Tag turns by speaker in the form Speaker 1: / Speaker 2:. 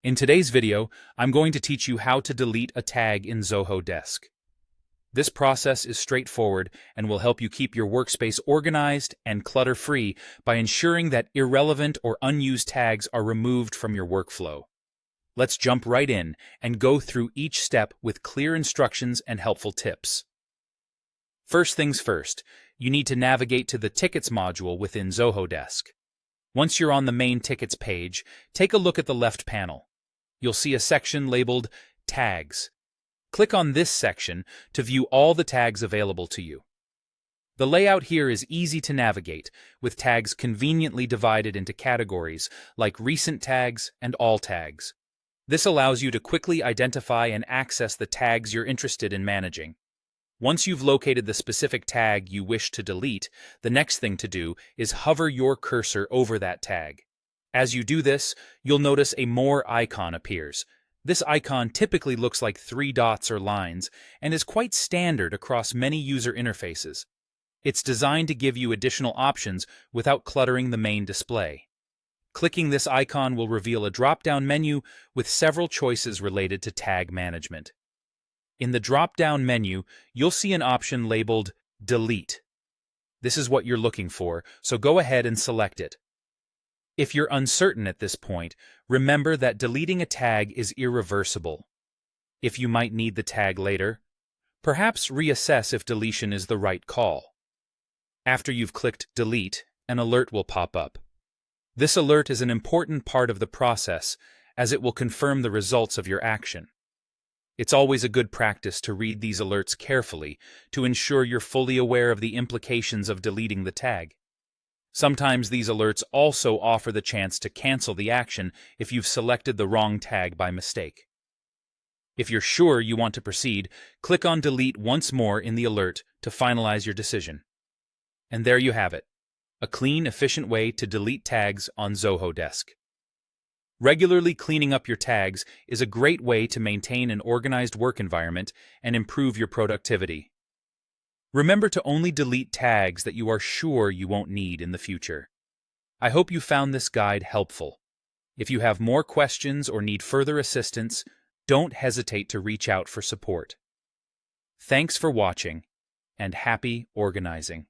Speaker 1: In today's video, I'm going to teach you how to delete a tag in Zoho Desk. This process is straightforward and will help you keep your workspace organized and clutter-free by ensuring that irrelevant or unused tags are removed from your workflow. Let's jump right in and go through each step with clear instructions and helpful tips. First things first, you need to navigate to the Tickets module within Zoho Desk. Once you're on the main Tickets page, take a look at the left panel. You'll see a section labeled Tags. Click on this section to view all the tags available to you. The layout here is easy to navigate, with tags conveniently divided into categories like Recent Tags and All Tags. This allows you to quickly identify and access the tags you're interested in managing. Once you've located the specific tag you wish to delete, the next thing to do is hover your cursor over that tag. As you do this, you'll notice a More icon appears. This icon typically looks like 3 dots or lines and is quite standard across many user interfaces. It's designed to give you additional options without cluttering the main display. Clicking this icon will reveal a drop-down menu with several choices related to tag management. In the drop-down menu, you'll see an option labeled Delete. This is what you're looking for, so go ahead and select it. If you're uncertain at this point, remember that deleting a tag is irreversible. If you might need the tag later, perhaps reassess if deletion is the right call. After you've clicked Delete, an alert will pop up. This alert is an important part of the process, as it will confirm the results of your action. It's always a good practice to read these alerts carefully to ensure you're fully aware of the implications of deleting the tag. Sometimes these alerts also offer the chance to cancel the action if you've selected the wrong tag by mistake. If you're sure you want to proceed, click on Delete once more in the alert to finalize your decision. And there you have it, a clean, efficient way to delete tags on Zoho Desk. Regularly cleaning up your tags is a great way to maintain an organized work environment and improve your productivity. Remember to only delete tags that you are sure you won't need in the future. I hope you found this guide helpful. If you have more questions or need further assistance, don't hesitate to reach out for support. Thanks for watching, and happy organizing.